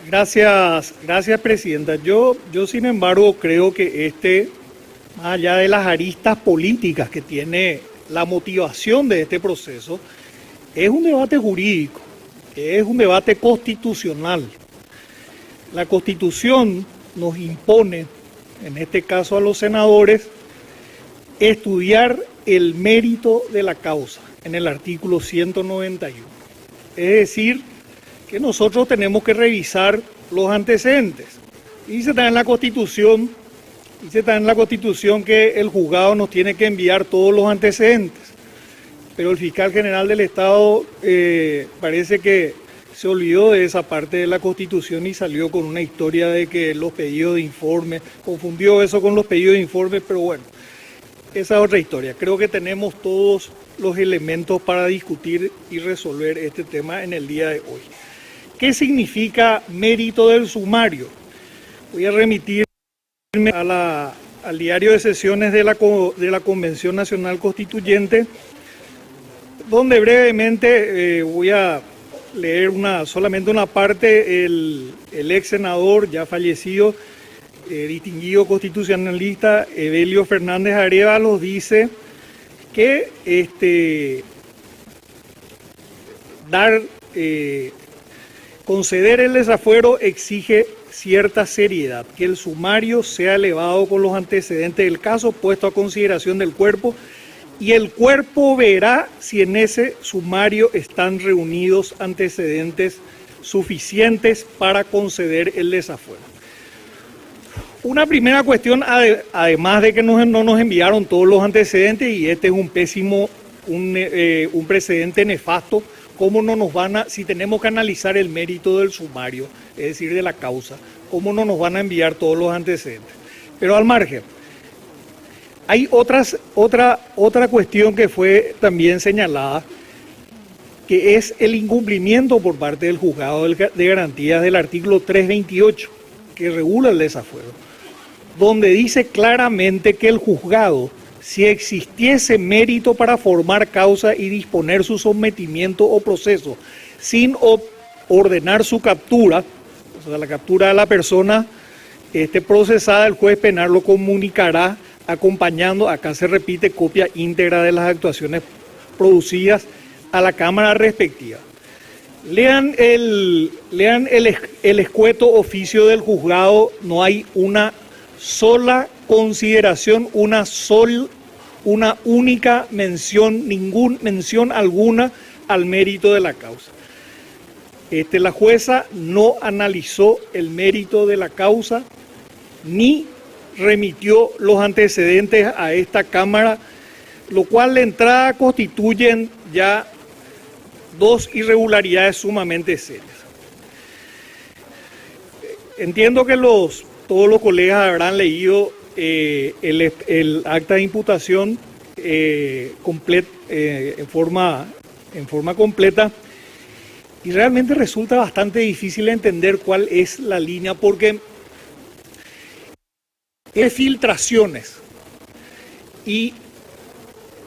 Gracias, Presidenta. Yo, sin embargo, creo que más allá de las aristas políticas que tiene la motivación de este proceso, es un debate jurídico, es un debate constitucional. La Constitución nos impone, en este caso a los senadores, estudiar el mérito de la causa en el artículo 191. Es decir, que nosotros tenemos que revisar los antecedentes. Dice también en la Constitución que el juzgado nos tiene que enviar todos los antecedentes, pero el fiscal general del Estado parece que se olvidó de esa parte de la Constitución y salió con una historia de que los pedidos de informe, confundió eso con los pedidos de informe, pero bueno, esa es otra historia. Creo que tenemos todos los elementos para discutir y resolver este tema en el día de hoy. ¿Qué significa mérito del sumario? Voy a remitirme al diario de sesiones de la Convención Nacional Constituyente, donde brevemente voy a leer solamente una parte. El ex senador ya fallecido, distinguido constitucionalista Evelio Fernández Arévalos dice que conceder el desafuero exige cierta seriedad, que el sumario sea elevado con los antecedentes del caso puesto a consideración del cuerpo, y el cuerpo verá si en ese sumario están reunidos antecedentes suficientes para conceder el desafuero. Una primera cuestión, además de que no nos enviaron todos los antecedentes, y este es un precedente nefasto, ¿cómo no nos si tenemos que analizar el mérito del sumario, es decir, de la causa, cómo no nos van a enviar todos los antecedentes? Pero al margen, hay otra cuestión que fue también señalada, que es el incumplimiento por parte del juzgado de garantías del artículo 328, que regula el desafuero, donde dice claramente que el juzgado, si existiese mérito para formar causa y disponer su sometimiento o proceso sin ordenar su captura, o sea, la captura de la persona procesada, el juez penal lo comunicará acompañando, acá se repite, copia íntegra de las actuaciones producidas a la Cámara respectiva. Lean el escueto oficio del juzgado, no hay una sola consideración, una única mención, mención alguna al mérito de la causa. La jueza no analizó el mérito de la causa ni remitió los antecedentes a esta Cámara, lo cual de entrada constituyen ya dos irregularidades sumamente serias. Entiendo que todos los colegas habrán leído el acta de imputación en forma completa, y realmente resulta bastante difícil entender cuál es la línea, porque hay filtraciones, y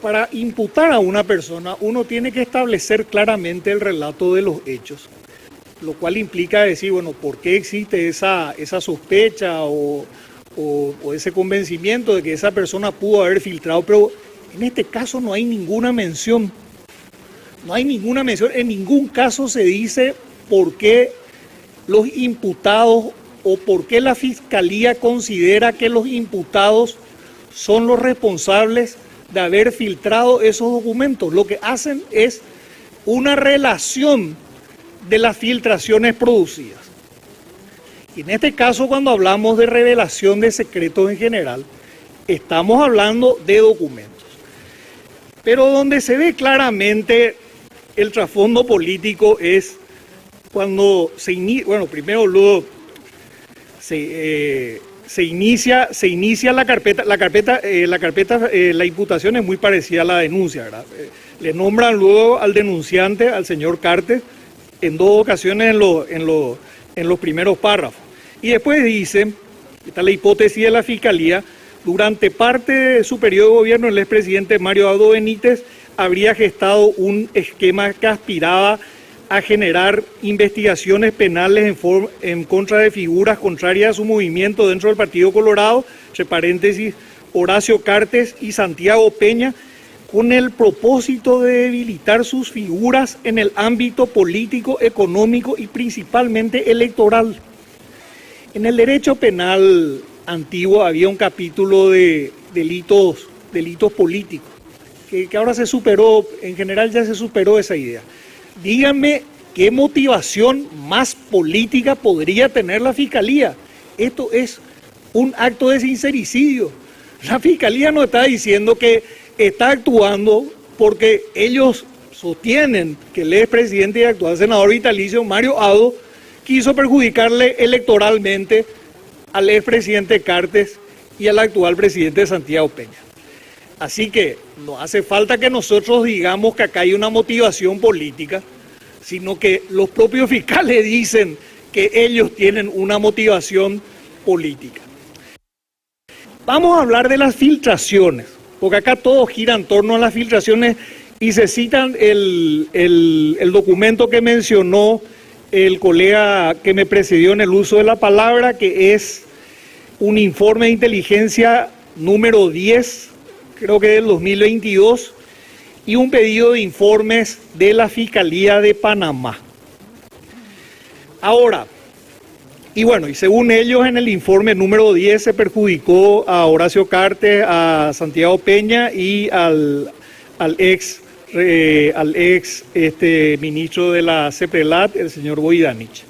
para imputar a una persona uno tiene que establecer claramente el relato de los hechos, lo cual implica decir, bueno, ¿por qué existe esa sospecha o ese convencimiento de que esa persona pudo haber filtrado? Pero en este caso no hay ninguna mención. No hay ninguna mención, en ningún caso se dice por qué los imputados o por qué la Fiscalía considera que los imputados son los responsables de haber filtrado esos documentos. Lo que hacen es una relación de las filtraciones producidas. Y en este caso, cuando hablamos de revelación de secretos en general, estamos hablando de documentos. Pero donde se ve claramente el trasfondo político es cuando se inicia la carpeta. La imputación es muy parecida a la denuncia, ¿verdad? Le nombran luego al denunciante, al señor Cartes, en dos ocasiones en los primeros párrafos. Y después dice, esta es la hipótesis de la Fiscalía, durante parte de su periodo de gobierno el expresidente Mario Abdo Benítez habría gestado un esquema que aspiraba a generar investigaciones penales en contra de figuras contrarias a su movimiento dentro del Partido Colorado, entre paréntesis, Horacio Cartes y Santiago Peña, con el propósito de debilitar sus figuras en el ámbito político, económico y principalmente electoral. En el derecho penal antiguo había un capítulo de delitos políticos, que ahora se superó, en general ya se superó esa idea. Díganme qué motivación más política podría tener la Fiscalía. Esto es un acto de sincericidio. La Fiscalía no está diciendo que está actuando porque ellos sostienen que el expresidente y actual senador vitalicio Mario Hado quiso perjudicarle electoralmente al expresidente Cartes y al actual presidente Santiago Peña. Así que no hace falta que nosotros digamos que acá hay una motivación política, sino que los propios fiscales dicen que ellos tienen una motivación política. Vamos a hablar de las filtraciones, porque acá todo gira en torno a las filtraciones y se citan el documento que mencionó el colega que me precedió en el uso de la palabra, que es un informe de inteligencia número 10, creo que del 2022, y un pedido de informes de la Fiscalía de Panamá. Ahora, y según ellos en el informe número 10 se perjudicó a Horacio Cartes, a Santiago Peña y al ex ministro de la CEPRELAT, el señor Boidanich.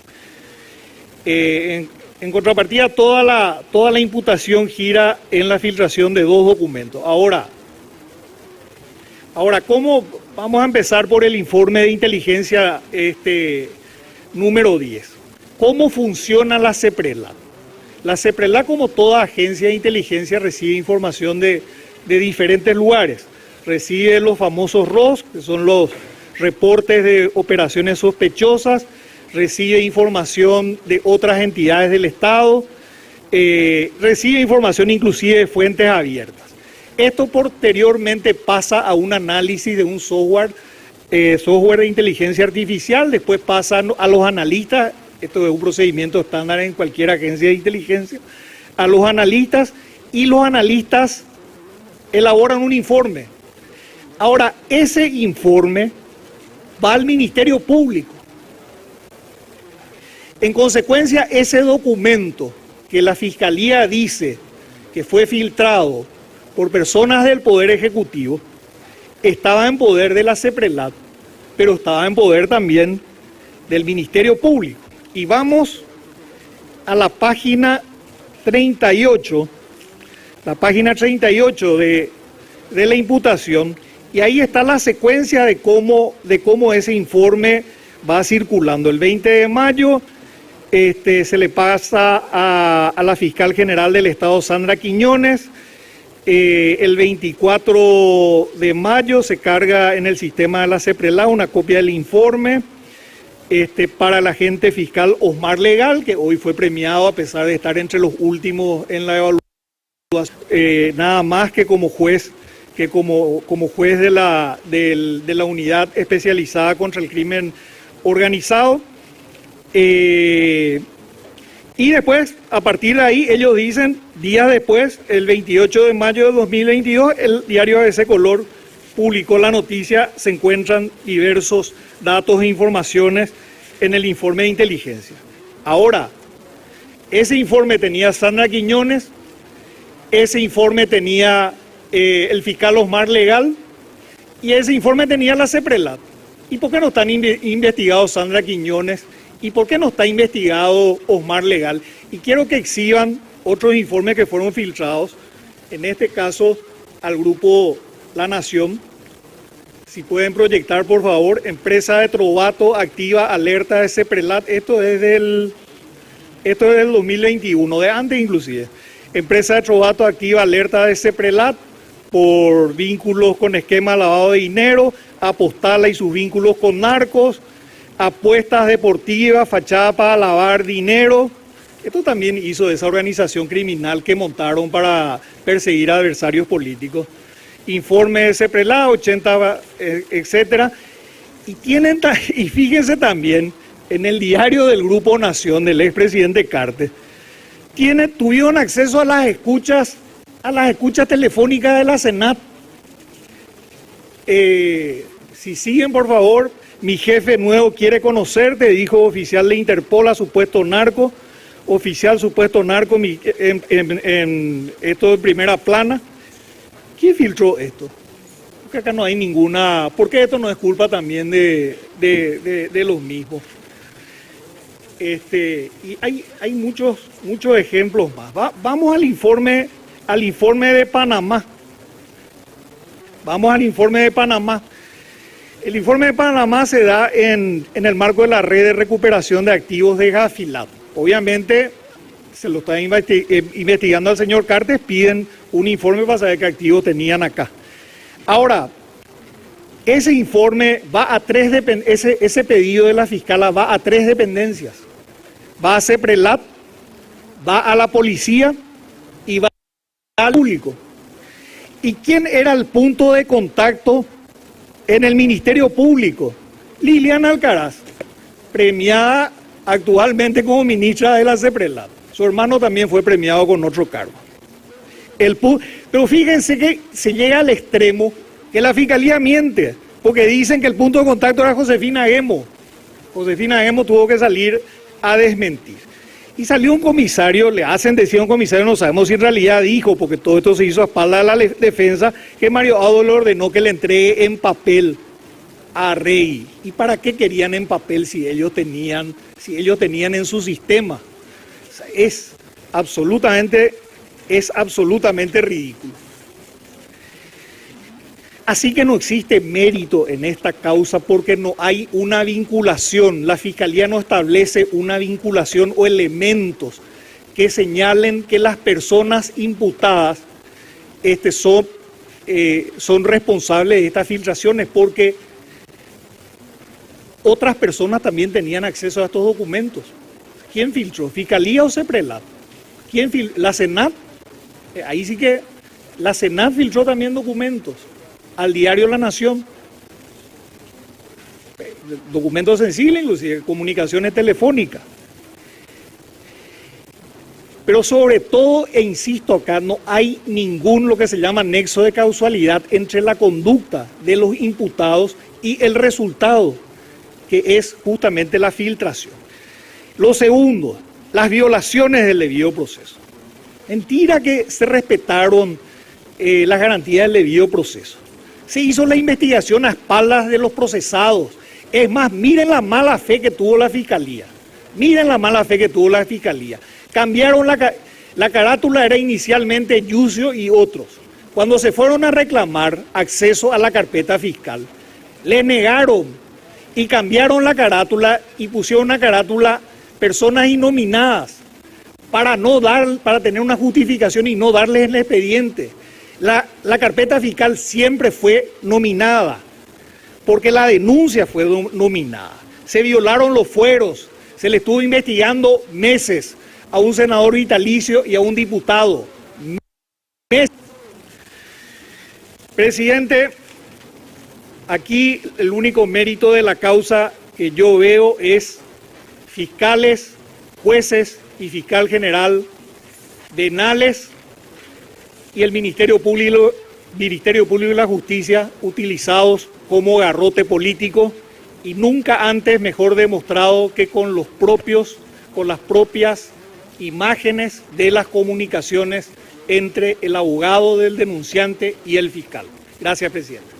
En contrapartida, toda la imputación gira en la filtración de dos documentos. Ahora, ¿cómo? Vamos a empezar por el informe de inteligencia número 10. ¿Cómo funciona la CEPRELAT? La CEPRELAT, como toda agencia de inteligencia, recibe información de diferentes lugares. Recibe los famosos ROS, que son los reportes de operaciones sospechosas, recibe información de otras entidades del Estado, recibe información inclusive de fuentes abiertas. Esto posteriormente pasa a un análisis de un software de inteligencia artificial, después pasa a los analistas, esto es un procedimiento estándar en cualquier agencia de inteligencia, a los analistas, y los analistas elaboran un informe. Ahora, ese informe va al Ministerio Público. En consecuencia, ese documento que la Fiscalía dice que fue filtrado por personas del Poder Ejecutivo, estaba en poder de la CEPRELAT, pero estaba en poder también del Ministerio Público. Y vamos a la página 38, de la imputación, y ahí está la secuencia de cómo ese informe va circulando. El 20 de mayo se le pasa a la fiscal general del Estado, Sandra Quiñones. El 24 de mayo se carga en el sistema de la CEPRELAT una copia del informe para el agente fiscal Osmar Legal, que hoy fue premiado a pesar de estar entre los últimos en la evaluación, nada más que como juez de la unidad especializada contra el crimen organizado. Y después, a partir de ahí, ellos dicen, días después, el 28 de mayo de 2022, el diario ABC Color publicó la noticia, se encuentran diversos datos e informaciones en el informe de inteligencia. Ahora, ese informe tenía Sandra Quiñones, ese informe tenía el fiscal Osmar Legal, y ese informe tenía la CEPRELAT. ¿Y por qué no están investigados Sandra Quiñones? ¿Y por qué no está investigado Osmar Legal? Y quiero que exhiban otros informes que fueron filtrados, en este caso al grupo La Nación. Si pueden proyectar, por favor, empresa de Trovato activa alerta de CEPRELAT. Esto es del 2021, de antes inclusive. Empresa de Trovato activa alerta de CEPRELAT por vínculos con esquema de lavado de dinero, Apostala y sus vínculos con narcos, apuestas deportivas, fachada para lavar dinero. Esto también hizo de esa organización criminal que montaron para perseguir a adversarios políticos. Informe de CEPRELAT, 80, etcétera. Y fíjense también, en el diario del Grupo Nación del expresidente Cartes, tuvieron acceso a las escuchas telefónicas de la Senat. Si siguen, por favor, mi jefe nuevo quiere conocerte, dijo oficial de Interpol a supuesto narco, oficial supuesto narco, esto de primera plana. ¿Quién filtró esto? Porque acá no hay ninguna, porque esto no es culpa también de los mismos. Y hay muchos ejemplos más. Vamos al informe de Panamá. Vamos al informe de Panamá. El informe de Panamá se da en el marco de la red de recuperación de activos de Gafilat. Obviamente, se lo está investigando al señor Cartes, piden un informe para saber qué activos tenían acá. Ahora, ese informe va a ese pedido de la fiscala va a 3 dependencias. Va a CEPRELAT, va a la policía y va al público. ¿Y quién era el punto de contacto en el Ministerio Público? Liliana Alcaraz, premiada actualmente como ministra de la CEPRELAT. Su hermano también fue premiado con otro cargo. Pero fíjense que se llega al extremo que la Fiscalía miente, porque dicen que el punto de contacto era Josefina Emo. Josefina Emo tuvo que salir a desmentir. Y salió un comisario, le hacen decir a un comisario, no sabemos si en realidad dijo, porque todo esto se hizo a espaldas de la defensa, que Mario Audo le ordenó que le entregue en papel a Rey. ¿Y para qué querían en papel si ellos tenían en su sistema? O sea, es absolutamente ridículo. Así que no existe mérito en esta causa porque no hay una vinculación. La Fiscalía no establece una vinculación o elementos que señalen que las personas imputadas son responsables de estas filtraciones, porque otras personas también tenían acceso a estos documentos. ¿Quién filtró? ¿Fiscalía o CEPRELAT? ¿La Senat? Ahí sí que la Senat filtró también documentos al diario La Nación. Documentos sensibles, inclusive comunicaciones telefónicas. Pero sobre todo, e insisto acá, no hay lo que se llama nexo de causalidad entre la conducta de los imputados y el resultado, que es justamente la filtración. Lo segundo, las violaciones del debido proceso. Mentira que se respetaron las garantías del debido proceso. Se hizo la investigación a espaldas de los procesados. Es más, miren la mala fe que tuvo la Fiscalía. Cambiaron la carátula, era inicialmente Yucio y otros. Cuando se fueron a reclamar acceso a la carpeta fiscal, le negaron y cambiaron la carátula y pusieron una carátula personas innominadas para tener una justificación y no darles el expediente. La carpeta fiscal siempre fue nominada, porque la denuncia fue nominada. Se violaron los fueros, se le estuvo investigando meses a un senador vitalicio y a un diputado. Meses. Presidente, aquí el único mérito de la causa que yo veo es fiscales, jueces y fiscal general venales y el Ministerio Público y la Justicia utilizados como garrote político, y nunca antes mejor demostrado que con las propias imágenes de las comunicaciones entre el abogado del denunciante y el fiscal. Gracias, presidente.